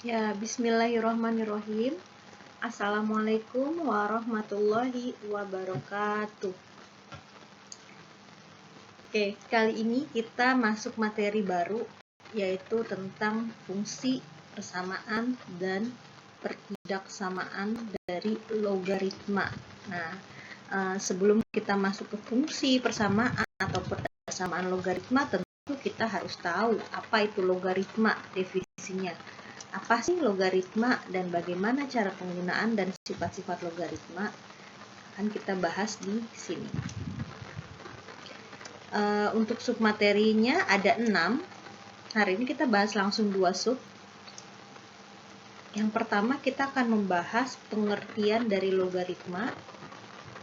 Ya, bismillahirrahmanirrahim. Assalamualaikum warahmatullahi wabarakatuh. Oke, kali ini kita masuk materi baru, yaitu tentang fungsi, persamaan, dan pertidaksamaan dari logaritma. Nah, sebelum kita masuk ke fungsi, persamaan, atau pertidaksamaan logaritma, tentu kita harus tahu apa itu logaritma, definisinya. Apa sih logaritma dan bagaimana cara penggunaan dan sifat-sifat logaritma akan kita bahas di sini. Untuk submaterinya ada 6. Hari ini kita bahas langsung 2 sub. Yang pertama kita akan membahas pengertian dari logaritma.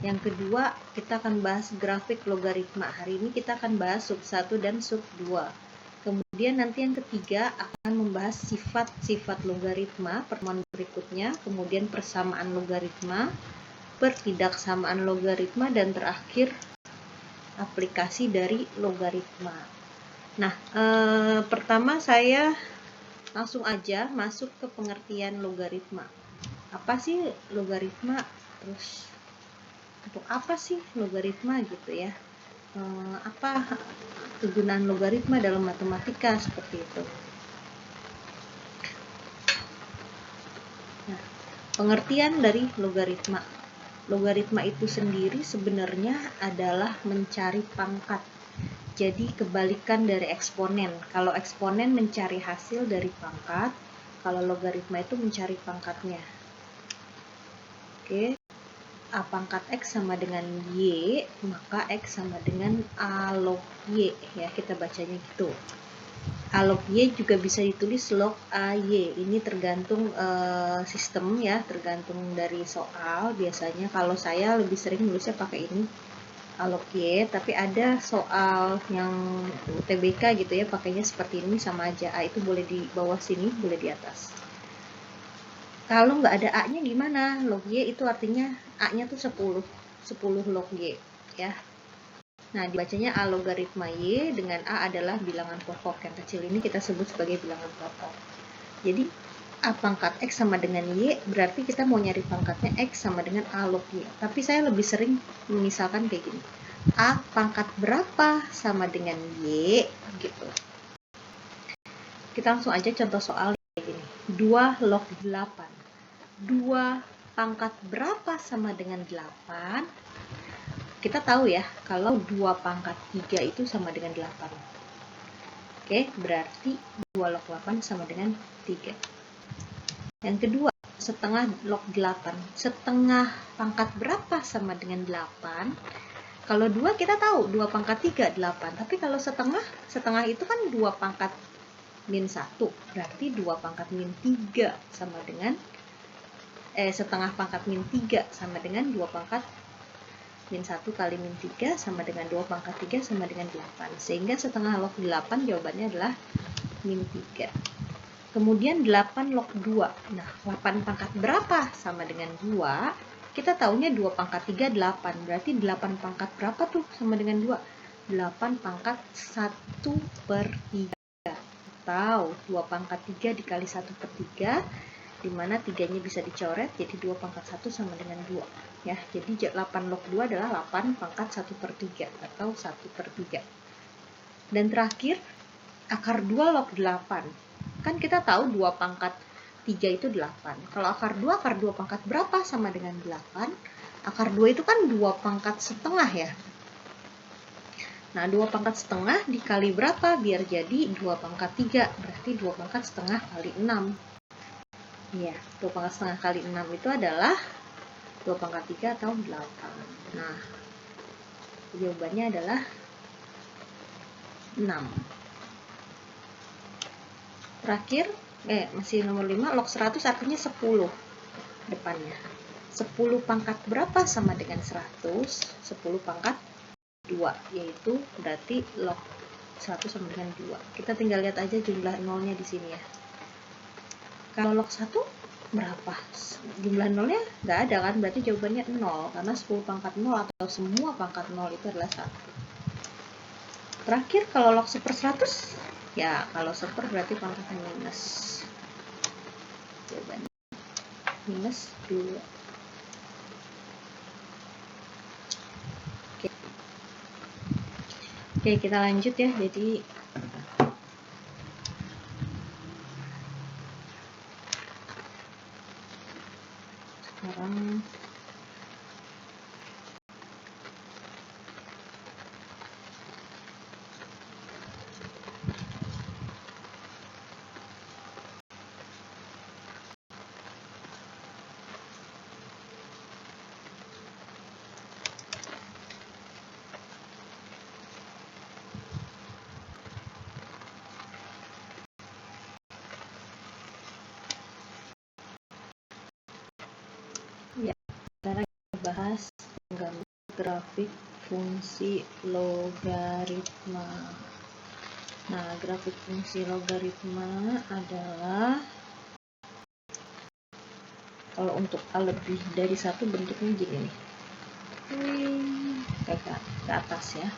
Yang kedua kita akan bahas grafik logaritma. Hari ini kita akan bahas sub 1 dan sub 2. Kemudian nanti yang ketiga akan membahas sifat-sifat logaritma pertemuan berikutnya, kemudian persamaan logaritma, pertidaksamaan logaritma, dan terakhir aplikasi dari logaritma. Nah, pertama saya langsung aja masuk ke pengertian logaritma. Apa sih logaritma? Terus untuk apa sih logaritma gitu ya? Apa kegunaan logaritma dalam matematika seperti itu. Nah, pengertian dari logaritma. Logaritma itu sendiri sebenarnya adalah mencari pangkat. Jadi kebalikan dari eksponen. Kalau eksponen mencari hasil dari pangkat, kalau logaritma itu mencari pangkatnya. Oke. A pangkat X sama dengan Y, maka X sama dengan A log Y, ya kita bacanya gitu. A log Y juga bisa ditulis log AY, ini tergantung sistem ya, tergantung dari soal. Biasanya kalau saya lebih sering nulisnya pakai ini, A log Y, tapi ada soal yang UTBK gitu ya, pakainya seperti ini sama aja, A itu boleh di bawah sini, boleh di atas. Kalau nggak ada A-nya gimana? Log Y itu artinya A-nya tuh 10 log Y ya. Nah, dibacanya A logaritma Y dengan A adalah bilangan pokok. Yang kecil ini kita sebut sebagai bilangan pokok. Jadi A pangkat X sama dengan Y, berarti kita mau nyari pangkatnya X sama dengan A log Y. Tapi saya lebih sering misalkan kayak gini. A pangkat berapa sama dengan Y gitu. Kita langsung aja contoh soal kayak gini. 2 log 8. 2 pangkat berapa sama dengan 8? Kita tahu ya, kalau 2 pangkat 3 itu sama dengan 8. Oke, berarti 2 log 8 sama dengan 3. Yang kedua, setengah log 8. Setengah pangkat berapa sama dengan 8? Kalau 2 kita tahu, 2 pangkat 3, 8. Tapi kalau setengah itu kan 2 pangkat min 1. Berarti 2 pangkat min 3 sama dengan setengah pangkat min 3 sama dengan 2 pangkat min 1 kali min 3 sama dengan 2 pangkat 3 sama dengan 8. Sehingga setengah log 8 jawabannya adalah min 3. Kemudian 8 log 2. Nah, 8 pangkat berapa sama dengan 2? Kita tahunya 2 pangkat 3, 8. Berarti 8 pangkat berapa tuh sama dengan 2? 8 pangkat 1/3. Atau 2 pangkat 3 dikali 1/3. Dimana 3-nya bisa dicoret, jadi 2 pangkat 1 sama dengan 2. Ya, jadi 8 log 2 adalah 8 pangkat 1/3 atau 1/3. Dan terakhir, akar 2 log 8. Kan kita tahu 2 pangkat 3 itu 8. Kalau akar 2 pangkat berapa sama dengan 8? Akar 2 itu kan 2 pangkat setengah ya. Nah, 2 pangkat setengah dikali berapa? Biar jadi 2 pangkat 3. Berarti 2 pangkat setengah kali 6. Ya, 2 pangkat setengah kali 6 itu adalah 2 pangkat 3 atau 8. Nah, jawabannya adalah 6. Terakhir, masih nomor 5, log 100 artinya 10 depannya. 10 pangkat berapa sama dengan 100? 10 pangkat 2, yaitu berarti log 100 sama dengan 2. Kita tinggal lihat aja jumlah nolnya di sini ya. Kalau log 1 berapa? Jumlah nolnya nggak ada kan, berarti jawabannya 0, karena 10 pangkat 0 atau semua pangkat 0 itu adalah 1. Terakhir, kalau log 1/100, ya kalau 1 berarti pangkatnya minus. minus 2. Oke, kita lanjut ya. Jadi sekarang bahas menggambar grafik fungsi logaritma. Nah, grafik fungsi logaritma adalah kalau untuk A lebih dari 1 bentuknya gini nih. Ke atas ya.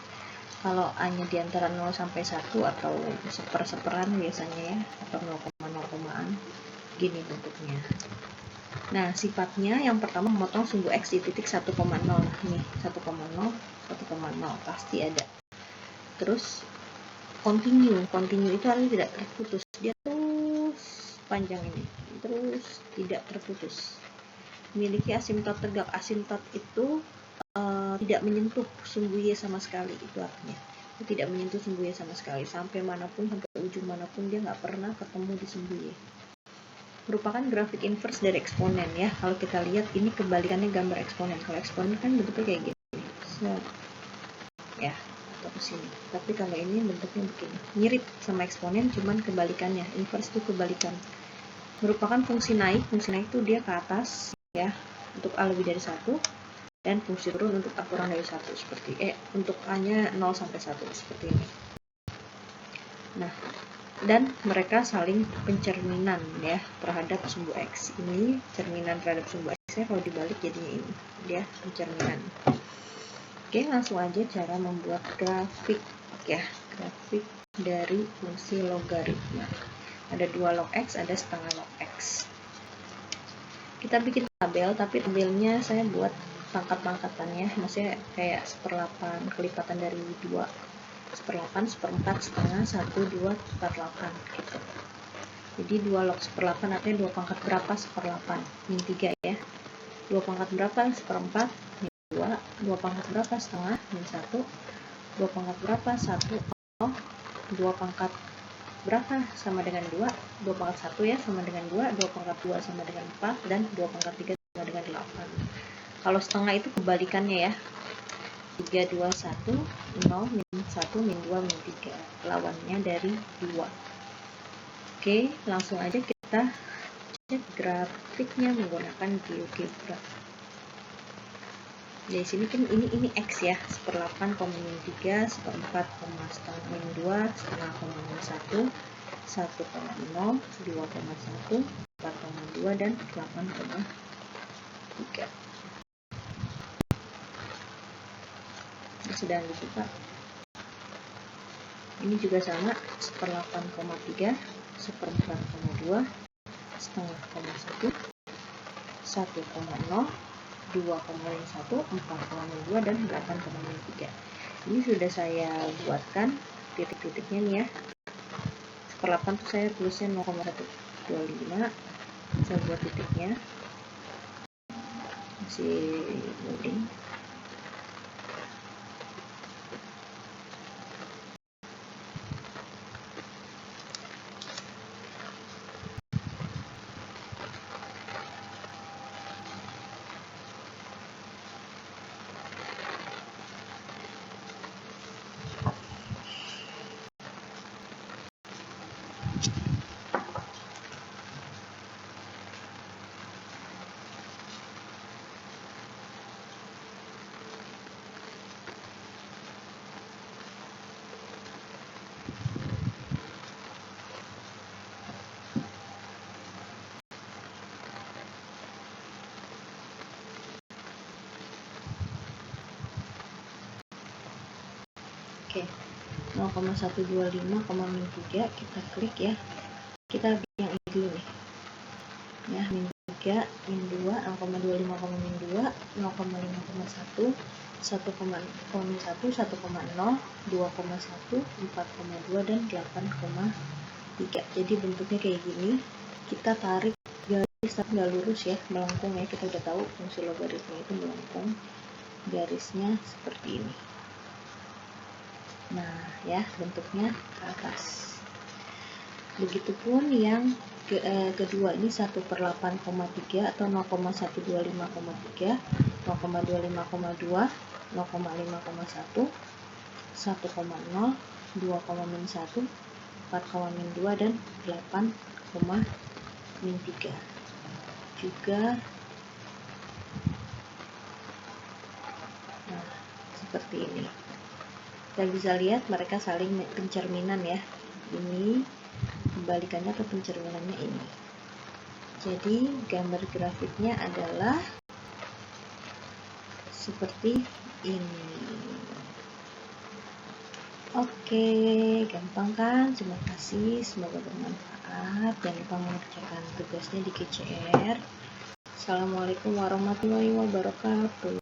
Kalau A-nya di antara 0 sampai 1 atau seperan biasanya ya, atau 0,0-an, gini bentuknya. Nah, sifatnya yang pertama memotong sumbu X di titik 1,0. Nih, 1,0, 1,0 pasti ada. Terus continue itu artinya tidak terputus. Dia terus panjang ini, terus tidak terputus. Memiliki asimtot tegak. Asimtot itu tidak menyentuh sumbu Y sama sekali, itu artinya. Dia tidak menyentuh sumbu Y sama sekali. Sampai manapun, sampai ujung manapun, dia nggak pernah ketemu di sumbu Y. Merupakan grafik inverse dari eksponen ya. Kalau kita lihat ini kebalikannya gambar eksponen. Kalau eksponen kan bentuknya kayak gini. Ya, atau ke sini. Tapi kalau ini bentuknya begini. Mirip sama eksponen, cuman kebalikannya. Inverse itu kebalikan. Merupakan fungsi naik. Fungsi naik itu dia ke atas ya, untuk A lebih dari 1, dan fungsi turun untuk A kurang dari 1 seperti untuk A-nya 0 sampai 1 seperti ini. Nah, dan mereka saling pencerminan ya terhadap sumbu X. Ini cerminan terhadap sumbu X ya, kalau dibalik jadinya ini dia pencerminan. Oke, langsung aja cara membuat grafik ya, grafik dari fungsi logaritma. Ada 2 log X, ada setengah log X. Kita bikin tabel, tapi tabelnya saya buat pangkat-pangkatannya, maksudnya kayak 1/8 kelipatan dari 2, 1/8, 1/4, setengah, 1, 2, 4, 8 gitu. Jadi 2 log 1/8 artinya 2 pangkat berapa 1/8, min 3 ya. 2 pangkat berapa 1/4, min 2, 2 pangkat berapa setengah, min 1, 2 pangkat berapa 1, 2 pangkat berapa sama dengan 2, 2 pangkat 1 ya sama dengan 2, 2 pangkat 2 sama dengan 4, dan 2 pangkat 3 sama dengan 8. Kalau setengah itu kebalikannya ya. 3, 2, 1, 0, min 1, min 2, min 3. Lawannya dari 2. Oke, langsung aja kita cek grafiknya menggunakan GeoGebra. Di sini kan ini X ya, 1/8, min 3, 1/4, setengah, min 2, setengah, min 1, 1,0, 2,1, 4,2, dan 8,3. Sedang dibuka. Ini juga sama, 1/8,3, 1/4,2, setengah, 1, 1,0, 2,1, 4,2, dan 8,3. Ini sudah saya buatkan titik-titiknya nih ya. 1/8 tuh saya tulisnya 0,125. Saya buat titiknya. Masih loading. Oke, 0,125, min 3 kita klik ya. Kita yang ini dulu nih ya, min 3. 3, min 2, 0,25, min 2, 0,5,1, 1,1, 1,0, 2,1, 4,2, dan 8,3. Jadi bentuknya kayak gini. Kita tarik garis tapi nggak lurus ya, melengkung ya. Kita udah tahu fungsi logaritma itu melengkung. Garisnya seperti ini. Nah ya, bentuknya ke atas. Begitupun yang kedua, ini 1/8,3 atau 0,125,3, 0,25,2, 0,5,1, 1,0, 2,-1, 4,-2, dan 8,-3. Juga nah, seperti ini. Kita bisa lihat mereka saling pencerminan ya. Ini kebalikannya atau pencerminannya ini. Jadi gambar grafiknya adalah seperti ini. Oke, gampang kan? Terima kasih, semoga bermanfaat. Jangan lupa mengerjakan tugasnya di KCR. Assalamualaikum warahmatullahi wabarakatuh.